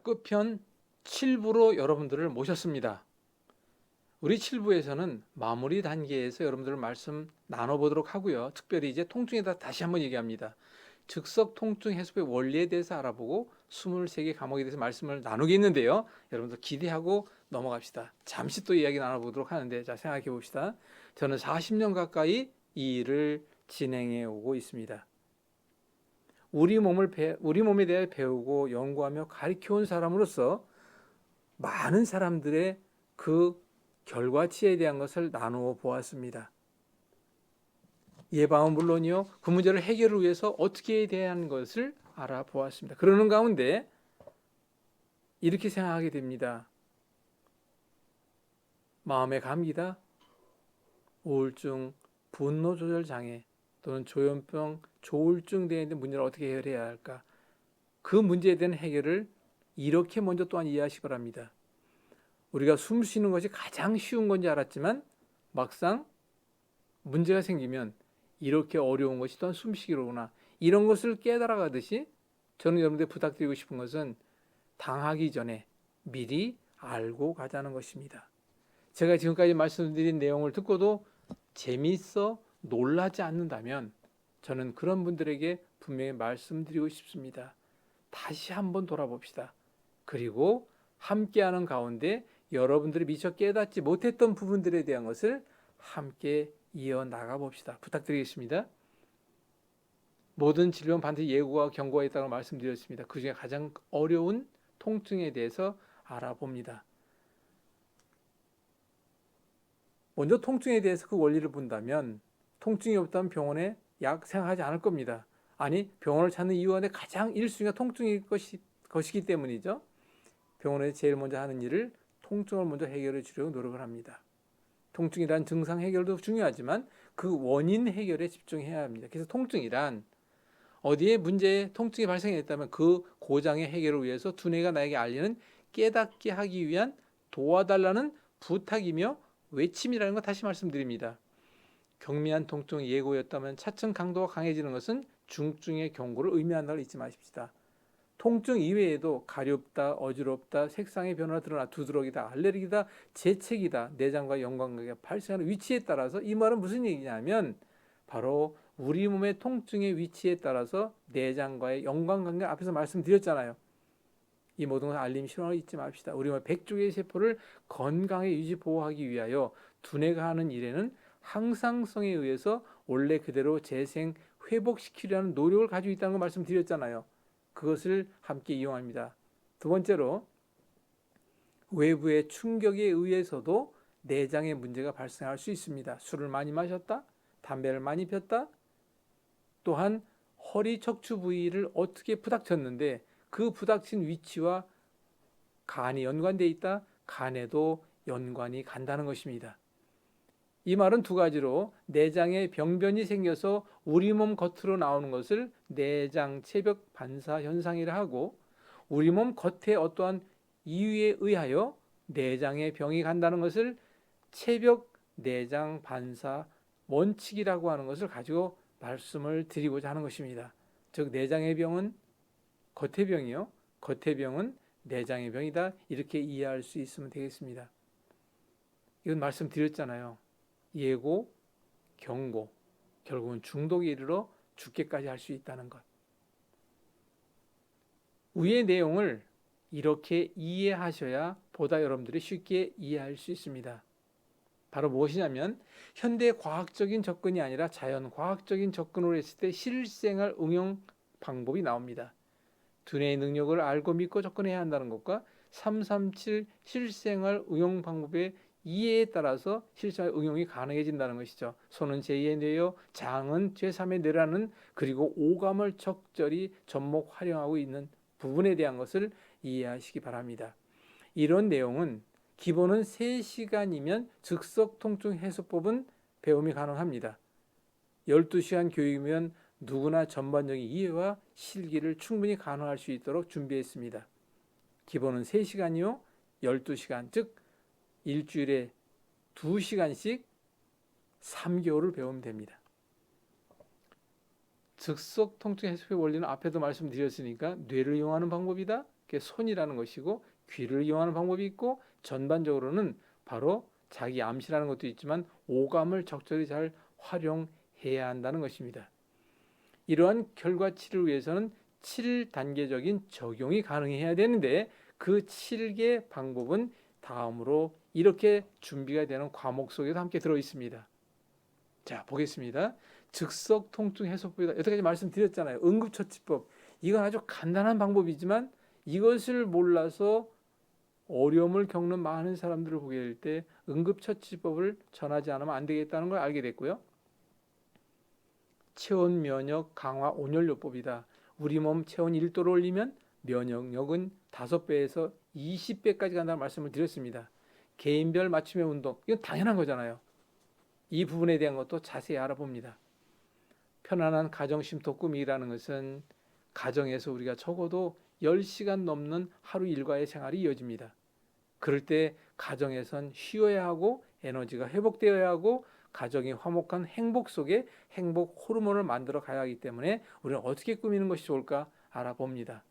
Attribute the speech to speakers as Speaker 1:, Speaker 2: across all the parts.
Speaker 1: 끝편 7부로 여러분들을 모셨습니다. 우리 7부에서는 마무리 단계에서 여러분들 말씀 나눠보도록 하고요. 특별히 이제 통증에다 다시 한번 얘기합니다. 즉석 통증 해소의 원리에 대해서 알아보고 23개 과목에 대해서 말씀을 나누겠는데요. 여러분들 기대하고 넘어갑시다. 잠시 또 이야기 나눠보도록 하는데, 자, 생각해 봅시다. 저는 40년 가까이 이 일을 진행해 오고 있습니다. 우리 몸에 대해 배우고 연구하며 가르쳐 온 사람으로서 많은 사람들의 그 결과치에 대한 것을 나누어 보았습니다. 예방은 물론이요, 그 문제를 해결을 위해서 어떻게 해야 되는 것을 알아보았습니다. 그러는 가운데 이렇게 생각하게 됩니다. 마음의 감기다, 우울증, 분노 조절 장애 또는 조현병, 조울증 등의 문제를 어떻게 해결해야 할까? 그 문제에 대한 해결을 이렇게 먼저 또한 이해하시기 바랍니다. 우리가 숨 쉬는 것이 가장 쉬운 건지 알았지만 막상 문제가 생기면 이렇게 어려운 것이 또한 숨쉬기로구나. 이런 것을 깨달아가듯이 저는 여러분들 부탁드리고 싶은 것은 당하기 전에 미리 알고 가자는 것입니다. 제가 지금까지 말씀드린 내용을 듣고도 재미있어 놀라지 않는다면 저는 그런 분들에게 분명히 말씀드리고 싶습니다. 다시 한번 돌아봅시다. 그리고 함께하는 가운데 여러분들이 미처 깨닫지 못했던 부분들에 대한 것을 함께 이어나가 봅시다. 부탁드리겠습니다. 모든 질병 반드시 예고와 경고가 있다고 말씀드렸습니다. 그 중에 가장 어려운 통증에 대해서 알아봅니다. 먼저 통증에 대해서 그 원리를 본다면 통증이 없다면 병원에 약 생각하지 않을 겁니다. 아니, 병원을 찾는 이유가 가장 1순위가 통증일 것이기 때문이죠. 병원에서 제일 먼저 하는 일을 통증을 먼저 해결해 주려고 노력을 합니다. 통증이란 증상 해결도 중요하지만 그 원인 해결에 집중해야 합니다. 그래서 통증이란 어디에 통증이 발생했다면 그 고장의 해결을 위해서 두뇌가 나에게 알리는 깨닫게 하기 위한 도와달라는 부탁이며 외침이라는 것 다시 말씀드립니다. 경미한 통증 예고였다면 차츰 강도가 강해지는 것은 중증의 경고를 의미한다는 걸 잊지 마십시다. 통증 이외에도 가렵다, 어지럽다, 색상의 변화가 드러나 두드러기다, 알레르기다, 재채기다, 내장과 연관관계가 발생하는 위치에 따라서 이 말은 무슨 얘기냐면 바로 우리 몸의 통증의 위치에 따라서 내장과의 연관관계 앞에서 말씀드렸잖아요. 이 모든 것을 알림 신호를 잊지 맙시다. 우리 몸의 100조개의 세포를 건강에 유지 보호하기 위하여 두뇌가 하는 일에는 항상성에 의해서 원래 그대로 재생 회복시키려는 노력을 가지고 있다는 걸 말씀드렸잖아요. 그것을 함께 이용합니다. 두 번째로 외부의 충격에 의해서도 내장에 문제가 발생할 수 있습니다. 술을 많이 마셨다, 담배를 많이 폈다, 또한 허리 척추 부위를 어떻게 부닥쳤는데 그 부닥친 위치와 간이 연관되어 있다, 간에도 연관이 간다는 것입니다. 이 말은 두 가지로 내장에 병변이 생겨서 우리 몸 겉으로 나오는 것을 내장 체벽 반사 현상이라 하고 우리 몸 겉에 어떠한 이유에 의하여 내장에 병이 간다는 것을 체벽 내장 반사 원칙이라고 하는 것을 가지고 말씀을 드리고자 하는 것입니다. 즉 내장의 병은 겉의 병이요, 겉의 병은 내장의 병이다, 이렇게 이해할 수 있으면 되겠습니다. 이건 말씀드렸잖아요. 예고, 경고, 결국은 중독에 이르러 죽게까지 할 수 있다는 것. 위의 내용을 이렇게 이해하셔야 보다 여러분들이 쉽게 이해할 수 있습니다. 바로 무엇이냐면 현대 과학적인 접근이 아니라 자연 과학적인 접근으로 했을 때 실생활 응용 방법이 나옵니다. 두뇌의 능력을 알고 믿고 접근해야 한다는 것과 337 실생활 응용 방법의 이해에 따라서 실생활 응용이 가능해진다는 것이죠. 손은 제2의 뇌요, 장은 제3의 뇌라는, 그리고 오감을 적절히 접목 활용하고 있는 부분에 대한 것을 이해하시기 바랍니다. 이런 내용은 기본은 3시간이면 즉석 통증 해소법은 배움이 가능합니다. 12시간 교육이면 누구나 전반적인 이해와 실기를 충분히 가능할 수 있도록 준비했습니다. 기본은 3시간이요, 12시간, 즉 일주일에 2시간씩 3개월을 배우면 됩니다. 즉석 통증 해소의 원리는 앞에도 말씀드렸으니까 뇌를 이용하는 방법이다. 그게 손이라는 것이고 귀를 이용하는 방법이 있고 전반적으로는 바로 자기 암시라는 것도 있지만 오감을 적절히 잘 활용해야 한다는 것입니다. 이러한 결과치를 위해서는 7단계적인 적용이 가능해야 되는데 그 7개 방법은 다음으로 이렇게 준비가 되는 과목 속에도 함께 들어 있습니다. 자, 보겠습니다. 즉석 통증 해소법이다. 여태까지 말씀드렸잖아요. 응급처치법. 이건 아주 간단한 방법이지만 이것을 몰라서 어려움을 겪는 많은 사람들을 보게 될 때 응급처치법을 전하지 않으면 안 되겠다는 걸 알게 됐고요. 체온 면역 강화 온열요법이다. 우리 몸 체온 1도를 올리면 면역력은 5배에서 20배까지 간다는 말씀을 드렸습니다. 개인별 맞춤형 운동, 이건 당연한 거잖아요. 이 부분에 대한 것도 자세히 알아봅니다. 편안한 가정 쉼터 꾸미기라는 것은 가정에서 우리가 적어도 10시간 넘는 하루 일과의 생활이 이어집니다. 그럴 때 가정에선 쉬어야 하고 에너지가 회복되어야 하고 가정이 화목한 행복 속에 행복 호르몬을 만들어 가야 하기 때문에 우리는 어떻게 꾸미는 것이 좋을까 알아봅니다.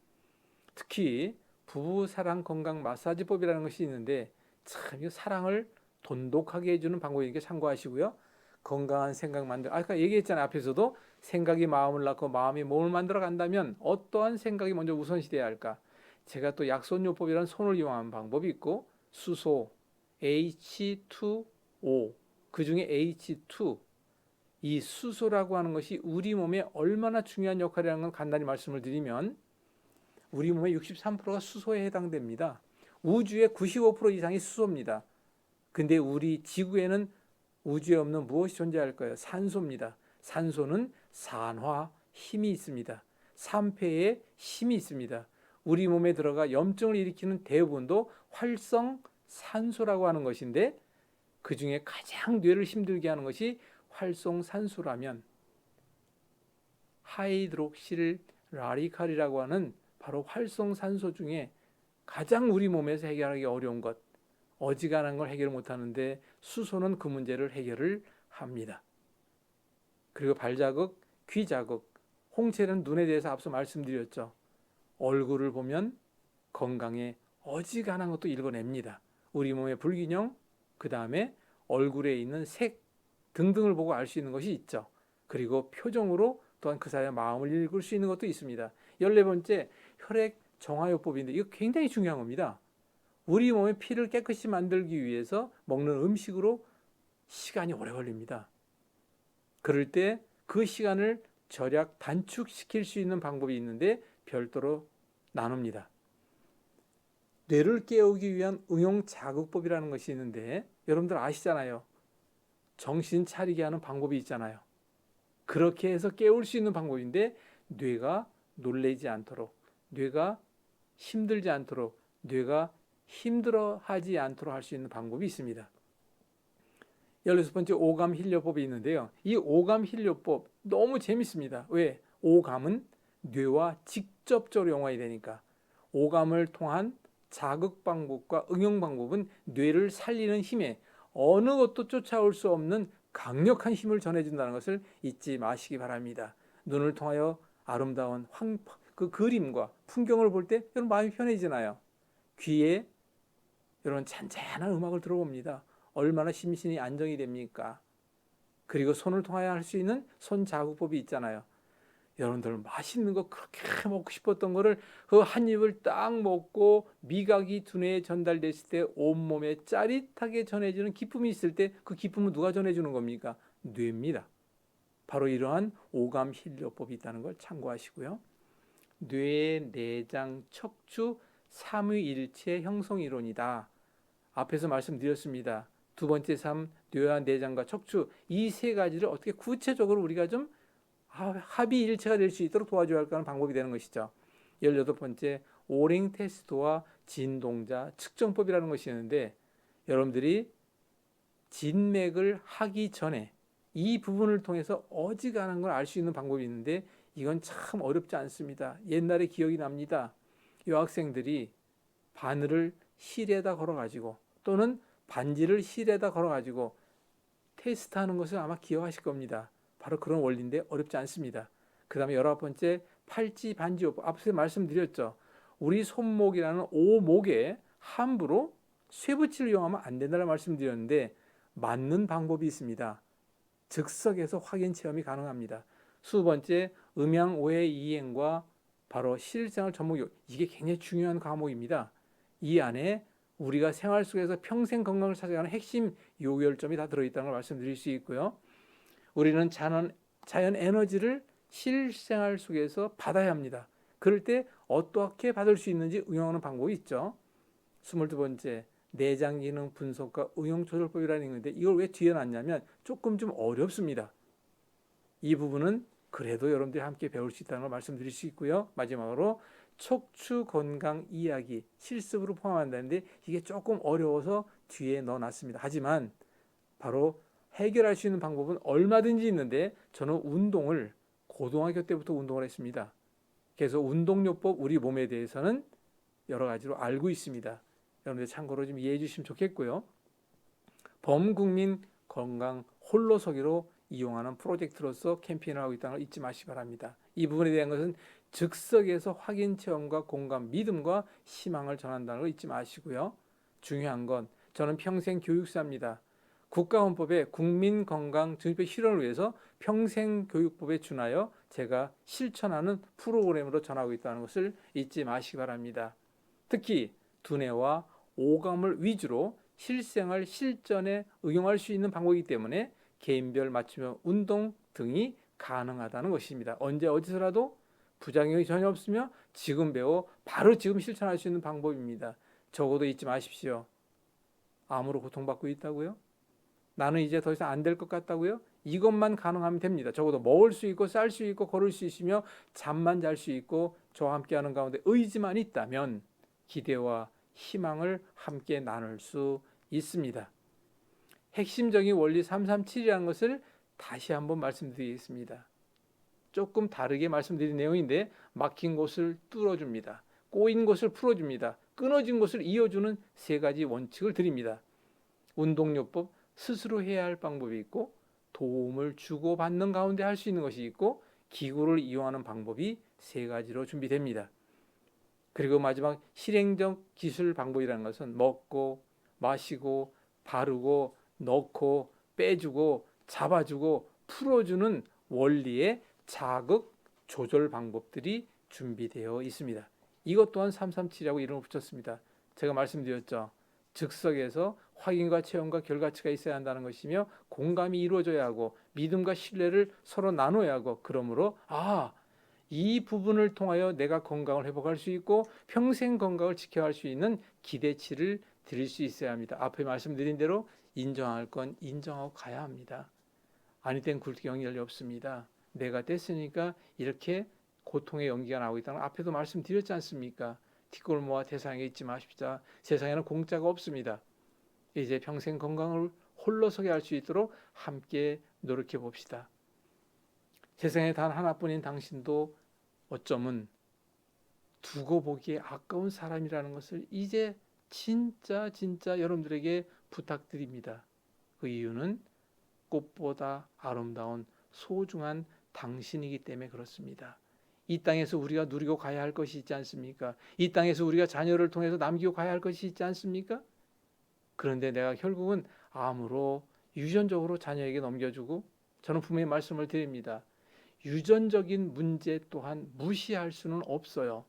Speaker 1: 특히 부부 사랑 건강 마사지법이라는 것이 있는데 참 이 사랑을 돈독하게 해주는 방법이니까 참고하시고요. 건강한 생각 만들. 아까 얘기했잖아요. 앞에서도 생각이 마음을 낳고 마음이 몸을 만들어 간다면 어떠한 생각이 먼저 우선시돼야 할까? 제가 또 약손요법이라는 손을 이용하는 방법이 있고 수소 H2O 그 중에 H2 이 수소라고 하는 것이 우리 몸에 얼마나 중요한 역할이라는 걸 간단히 말씀을 드리면 우리 몸의 63%가 수소에 해당됩니다. 우주의 95% 이상이 수소입니다. 근데 우리 지구에는 우주에 없는 무엇이 존재할까요? 산소입니다. 산소는 산화 힘이 있습니다. 산패에 힘이 있습니다. 우리 몸에 들어가 염증을 일으키는 대부분도 활성산소라고 하는 것인데 그 중에 가장 뇌를 힘들게 하는 것이 활성산소라면 하이드록실 라디칼이라고 하는 바로 활성산소 중에 가장 우리 몸에서 해결하기 어려운 것, 어지간한 걸 해결 못하는데 수소는 그 문제를 해결을 합니다. 그리고 발자국, 귀자국, 홍채는 눈에 대해서 앞서 말씀드렸죠. 얼굴을 보면 건강에 어지간한 것도 읽어냅니다. 우리 몸의 불균형, 그 다음에 얼굴에 있는 색 등등을 보고 알 수 있는 것이 있죠. 그리고 표정으로 또한 그 사람의 마음을 읽을 수 있는 것도 있습니다. 14번째, 혈액 정화요법인데 이거 굉장히 중요한 겁니다. 우리 몸의 피를 깨끗이 만들기 위해서 먹는 음식으로 시간이 오래 걸립니다. 그럴 때 그 시간을 절약 단축시킬 수 있는 방법이 있는데 별도로 나눕니다. 뇌를 깨우기 위한 응용자극법이라는 것이 있는데 여러분들 아시잖아요. 정신 차리게 하는 방법이 있잖아요. 그렇게 해서 깨울 수 있는 방법인데 뇌가 놀라지 않도록, 뇌가 힘들지 않도록, 뇌가 힘들어하지 않도록 할 수 있는 방법이 있습니다. 16번째 오감 힐료법이 있는데요. 이 오감 힐료법 너무 재밌습니다. 왜? 오감은 뇌와 직접적으로 연관이 되니까 오감을 통한 자극 방법과 응용 방법은 뇌를 살리는 힘에 어느 것도 쫓아올 수 없는 강력한 힘을 전해준다는 것을 잊지 마시기 바랍니다. 눈을 통하여 아름다운 그 그림과 풍경을 볼 때 여러분 마음이 편해지나요? 귀에 여러분 잔잔한 음악을 들어봅니다. 얼마나 심신이 안정이 됩니까? 그리고 손을 통하여 할 수 있는 손자국법이 있잖아요. 여러분들 맛있는 거 그렇게 먹고 싶었던 거를 그 한 입을 딱 먹고 미각이 두뇌에 전달됐을 때 온몸에 짜릿하게 전해지는 기쁨이 있을 때 그 기쁨은 누가 전해주는 겁니까? 뇌입니다. 바로 이러한 오감 힐료법이 있다는 걸 참고하시고요. 뇌, 내장, 척추, 삼위일체 형성 이론이다. 앞에서 말씀드렸습니다. 두 번째 삶, 뇌와 내장과 척추 이 세 가지를 어떻게 구체적으로 우리가 좀 합의일체가 될 수 있도록 도와줘야 할까 하는 방법이 되는 것이죠. 18번째 오링 테스트와 진동자 측정법이라는 것이 있는데 여러분들이 진맥을 하기 전에 이 부분을 통해서 어지간한 걸 알 수 있는 방법이 있는데 이건 참 어렵지 않습니다. 옛날에 기억이 납니다. 여학생들이 바늘을 실에다 걸어가지고 또는 반지를 실에다 걸어가지고 테스트하는 것을 아마 기억하실 겁니다. 바로 그런 원리인데 어렵지 않습니다. 그 다음에 19번째 팔찌 반지요법 앞서 말씀드렸죠. 우리 손목이라는 오목에 함부로 쇠붙이를 이용하면 안 된다는 말씀드렸는데 맞는 방법이 있습니다. 즉석에서 확인 체험이 가능합니다. 수 번째, 음양 오해 이행과 바로 실생활 전문교육. 이게 굉장히 중요한 과목입니다. 이 안에 우리가 생활 속에서 평생 건강을 찾아가는 핵심 요결점이 다 들어있다는 걸 말씀드릴 수 있고요. 우리는 자연 에너지를 실생활 속에서 받아야 합니다. 그럴 때 어떻게 받을 수 있는지 응용하는 방법이 있죠. 22번째, 내장 기능 분석과 응용 조절법이라는 게 있는데 이걸 왜 뒤에 놨냐면 조금 좀 어렵습니다. 이 부분은 그래도 여러분들이 함께 배울 수 있다는 걸 말씀드릴 수 있고요. 마지막으로 척추 건강 이야기 실습으로 포함한다는데 이게 조금 어려워서 뒤에 넣어놨습니다. 하지만 바로 해결할 수 있는 방법은 얼마든지 있는데 저는 운동을 고등학교 때부터 운동을 했습니다. 그래서 운동요법 우리 몸에 대해서는 여러 가지로 알고 있습니다. 여러분들 참고로 좀 이해해 주시면 좋겠고요. 범국민 건강 홀로서기로 이용하는 프로젝트로서 캠페인을 하고 있다는 걸 잊지 마시기 바랍니다. 이 부분에 대한 것은 즉석에서 확인 체험과 공감, 믿음과 희망을 전한다는 걸 잊지 마시고요. 중요한 건 저는 평생 교육사입니다. 국가헌법의 국민건강증진법 실현을 위해서 평생교육법에 준하여 제가 실천하는 프로그램으로 전하고 있다는 것을 잊지 마시기 바랍니다. 특히 두뇌와 오감을 위주로 실생활 실전에 응용할 수 있는 방법이기 때문에 개인별 맞춤형 운동 등이 가능하다는 것입니다. 언제 어디서라도 부작용이 전혀 없으며 지금 배워 바로 지금 실천할 수 있는 방법입니다. 적어도 잊지 마십시오. 암으로 고통받고 있다고요? 나는 이제 더 이상 안 될 것 같다고요? 이것만 가능하면 됩니다. 적어도 먹을 수 있고 쌀 수 있고 걸을 수 있으며 잠만 잘 수 있고 저와 함께하는 가운데 의지만 있다면 기대와 희망을 함께 나눌 수 있습니다. 핵심적인 원리 337이라는 것을 다시 한번 말씀드리겠습니다. 조금 다르게 말씀드린 내용인데 막힌 곳을 뚫어줍니다. 꼬인 곳을 풀어줍니다. 끊어진 곳을 이어주는 세 가지 원칙을 드립니다. 운동요법, 스스로 해야 할 방법이 있고 도움을 주고받는 가운데 할 수 있는 것이 있고 기구를 이용하는 방법이 세 가지로 준비됩니다. 그리고 마지막 실행적 기술 방법이라는 것은 먹고 마시고 바르고 넣고 빼주고 잡아주고 풀어주는 원리의 자극 조절 방법들이 준비되어 있습니다. 이것 또한 337이라고 이름을 붙였습니다. 제가 말씀드렸죠. 즉석에서 확인과 체험과 결과치가 있어야 한다는 것이며 공감이 이루어져야 하고 믿음과 신뢰를 서로 나눠야 하고 그러므로 이 부분을 통하여 내가 건강을 회복할 수 있고 평생 건강을 지켜갈 수 있는 기대치를 드릴 수 있어야 합니다. 앞에 말씀드린 대로 인정할 건 인정하고 가야 합니다. 아니 된 굴경이 없습니다. 내가 됐으니까 이렇게 고통의 연기가 나오고 있다는 걸 앞에도 말씀드렸지 않습니까? 티끌 모아 태산에 잊지 마십시다. 세상에는 공짜가 없습니다. 이제 평생 건강을 홀로서게 할 수 있도록 함께 노력해 봅시다. 세상에 단 하나뿐인 당신도 어쩌면 두고 보기에 아까운 사람이라는 것을 이제 진짜 여러분들에게 부탁드립니다. 그 이유는 꽃보다 아름다운 소중한 당신이기 때문에 그렇습니다. 이 땅에서 우리가 누리고 가야 할 것이 있지 않습니까? 이 땅에서 우리가 자녀를 통해서 남기고 가야 할 것이 있지 않습니까? 그런데 내가 결국은 암으로 유전적으로 자녀에게 넘겨주고 저는 분명히 말씀을 드립니다. 유전적인 문제 또한 무시할 수는 없어요.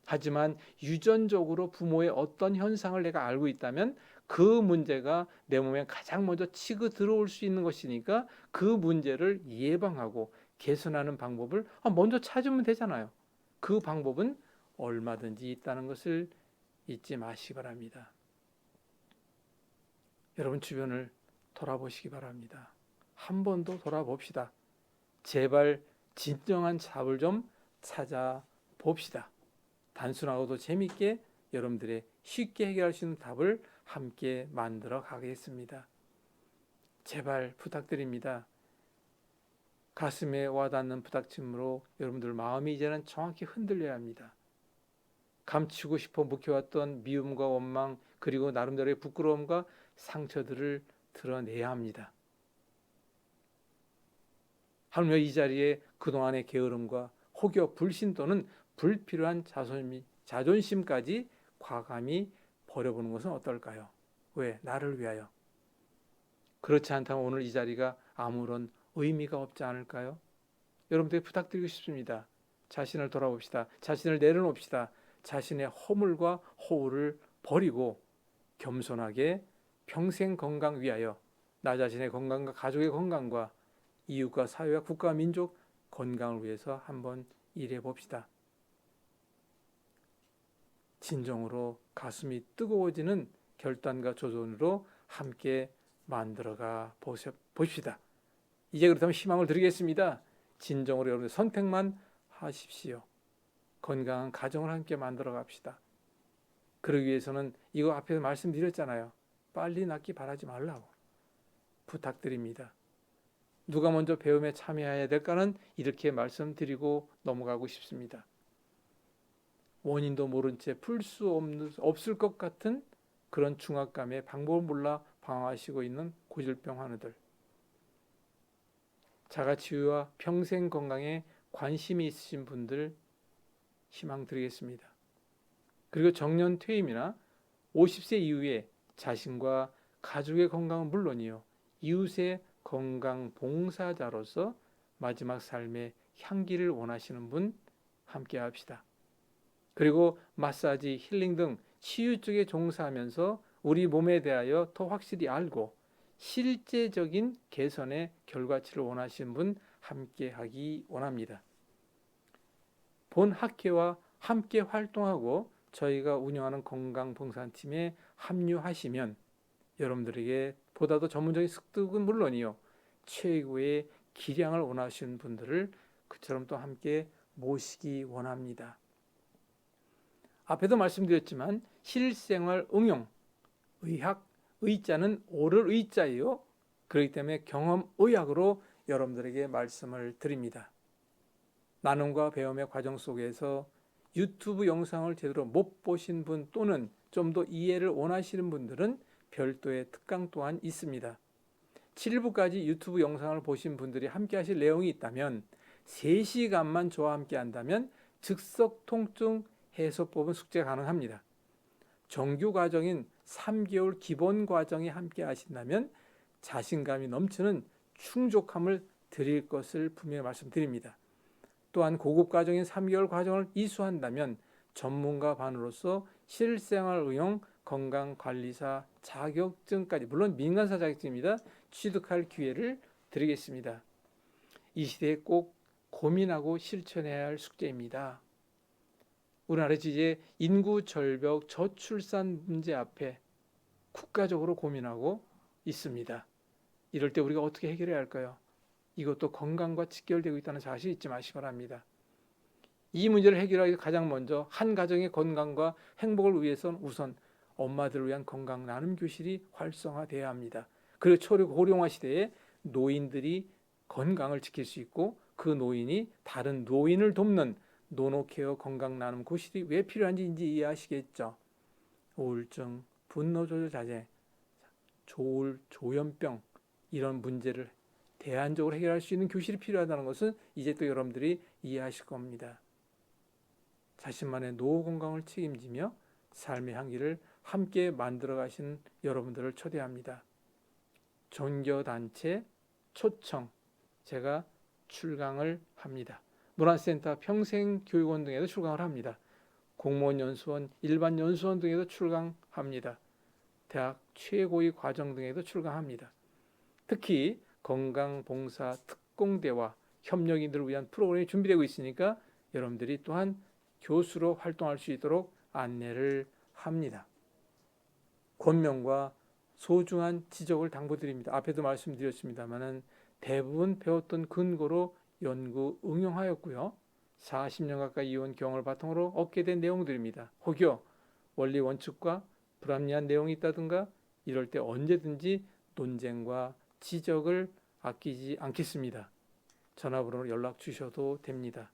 Speaker 1: 하지만 유전적으로 부모의 어떤 현상을 내가 알고 있다면 그 문제가 내 몸에 가장 먼저 치고 들어올 수 있는 것이니까 그 문제를 예방하고 개선하는 방법을 먼저 찾으면 되잖아요. 그 방법은 얼마든지 있다는 것을 잊지 마시기 바랍니다. 여러분 주변을 돌아보시기 바랍니다. 한 번 더 돌아봅시다. 제발 진정한 답을 좀 찾아봅시다. 단순하고도 재미있게 여러분들의 쉽게 해결할 수 있는 답을 함께 만들어 가겠습니다. 제발 부탁드립니다. 가슴에 와닿는 부닥침으로 여러분들 마음이 이제는 정확히 흔들려야 합니다. 감추고 싶어 묵혀왔던 미움과 원망 그리고 나름대로의 부끄러움과 상처들을 드러내야 합니다. 하물며 이 자리에 그동안의 게으름과 혹여 불신 또는 불필요한 자존심이 자존심까지 과감히 버려보는 것은 어떨까요? 왜? 나를 위하여. 그렇지 않다면 오늘 이 자리가 아무런 의미가 없지 않을까요? 여러분들에게 부탁드리고 싶습니다. 자신을 돌아봅시다. 자신을 내려놓읍시다. 자신의 허물과 허울을 버리고 겸손하게 평생 건강 위하여 나 자신의 건강과 가족의 건강과 이웃과 사회와 국가와 민족 건강을 위해서 한번 일해 봅시다. 진정으로 가슴이 뜨거워지는 결단과 조언으로 함께 만들어가 보십시다. 이제 그렇다면 희망을 드리겠습니다. 진정으로 여러분들 선택만 하십시오. 건강한 가정을 함께 만들어 갑시다. 그러기 위해서는 이거 앞에서 말씀드렸잖아요. 빨리 낫기 바라지 말라고 부탁드립니다. 누가 먼저 배움에 참여해야 될까는 이렇게 말씀드리고 넘어가고 싶습니다. 원인도 모른 채 풀 수 없을 것 같은 그런 중압감에 방법을 몰라 방황하시고 있는 고질병 환우들, 자가치유와 평생 건강에 관심이 있으신 분들 희망 드리겠습니다. 그리고 정년 퇴임이나 50세 이후에 자신과 가족의 건강은 물론이요, 이웃의 건강 봉사자로서 마지막 삶의 향기를 원하시는 분 함께 합시다. 그리고 마사지, 힐링 등 치유 쪽에 종사하면서 우리 몸에 대하여 더 확실히 알고 실제적인 개선의 결과치를 원하시는 분 함께 하기 원합니다. 본 학회와 함께 활동하고 저희가 운영하는 건강봉사팀에 합류하시면 여러분들에게 보다 더 전문적인 습득은 물론이요, 최고의 기량을 원하시는 분들을 그처럼 또 함께 모시기 원합니다. 앞에도 말씀드렸지만 실생활 응용, 의학, 의자는 오를 의자예요. 그렇기 때문에 경험 의학으로 여러분들에게 말씀을 드립니다. 나눔과 배움의 과정 속에서 유튜브 영상을 제대로 못 보신 분 또는 좀 더 이해를 원하시는 분들은 별도의 특강 또한 있습니다. 7부까지 유튜브 영상을 보신 분들이 함께 하실 내용이 있다면 3시간만 저와 함께 한다면 즉석 통증 해소법은 숙제 가능합니다. 정규 과정인 3개월 기본 과정에 함께 하신다면 자신감이 넘치는 충족함을 드릴 것을 분명히 말씀드립니다. 또한 고급 과정인 3개월 과정을 이수한다면 전문가 반으로서 실생활 응용 건강관리사 자격증까지, 물론 민간사 자격증입니다, 취득할 기회를 드리겠습니다. 이 시대에 꼭 고민하고 실천해야 할 숙제입니다. 우리나라 이제 인구 절벽, 저출산 문제 앞에 국가적으로 고민하고 있습니다. 이럴 때 우리가 어떻게 해결해야 할까요? 이것도 건강과 직결되고 있다는 사실 잊지 마시기 바랍니다. 이 문제를 해결하기 위해 가장 먼저 한 가정의 건강과 행복을 위해서는 우선 엄마들을 위한 건강 나눔 교실이 활성화돼야 합니다. 그리고 초리 고령화 시대에 노인들이 건강을 지킬 수 있고 그 노인이 다른 노인을 돕는 노노케어 건강 나눔 교실이 왜 필요한지 이제 이해하시겠죠. 우울증, 분노 조절 자제, 조울, 조현병 이런 문제를 대안적으로 해결할 수 있는 교실이 필요하다는 것은 이제 또 여러분들이 이해하실 겁니다. 자신만의 노후 건강을 책임지며 삶의 향기를 함께 만들어 가시는 여러분들을 초대합니다. 종교단체 초청 제가 출강을 합니다. 문화센터, 평생교육원 등에도 출강을 합니다. 공무원 연수원, 일반 연수원 등에도 출강합니다. 대학 최고위 과정 등에도 출강합니다. 특히 건강봉사 특공대와 협력인들을 위한 프로그램이 준비되고 있으니까 여러분들이 또한 교수로 활동할 수 있도록 안내를 합니다. 권명과 소중한 지적을 당부드립니다. 앞에도 말씀드렸습니다마는 대부분 배웠던 근거로 연구 응용하였고요. 40년 가까이 이어온 경험을 바탕으로 얻게 된 내용들입니다. 혹여 원리 원칙과 불합리한 내용이 있다든가 이럴 때 언제든지 논쟁과 지적을 아끼지 않겠습니다. 전화번호로 연락 주셔도 됩니다.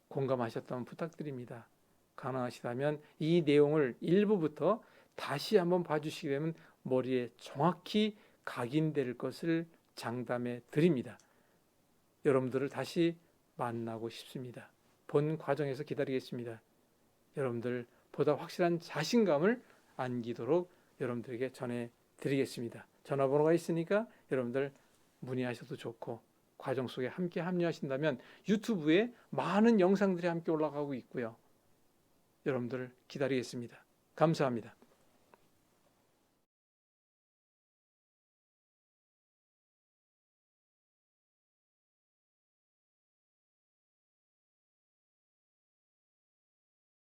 Speaker 1: 공감하셨다면 부탁드립니다. 가능하시다면 이 내용을 일부부터 다시 한번 봐주시게 되면 머리에 정확히 각인될 것을 장담해 드립니다. 여러분들을 다시 만나고 싶습니다. 본 과정에서 기다리겠습니다. 여러분들 보다 확실한 자신감을 안기도록 여러분들에게 전해드리겠습니다. 전화번호가 있으니까 여러분들 문의하셔도 좋고, 과정 속에 함께 합류하신다면 유튜브에 많은 영상들이 함께 올라가고 있고요. 여러분들 기다리겠습니다. 감사합니다.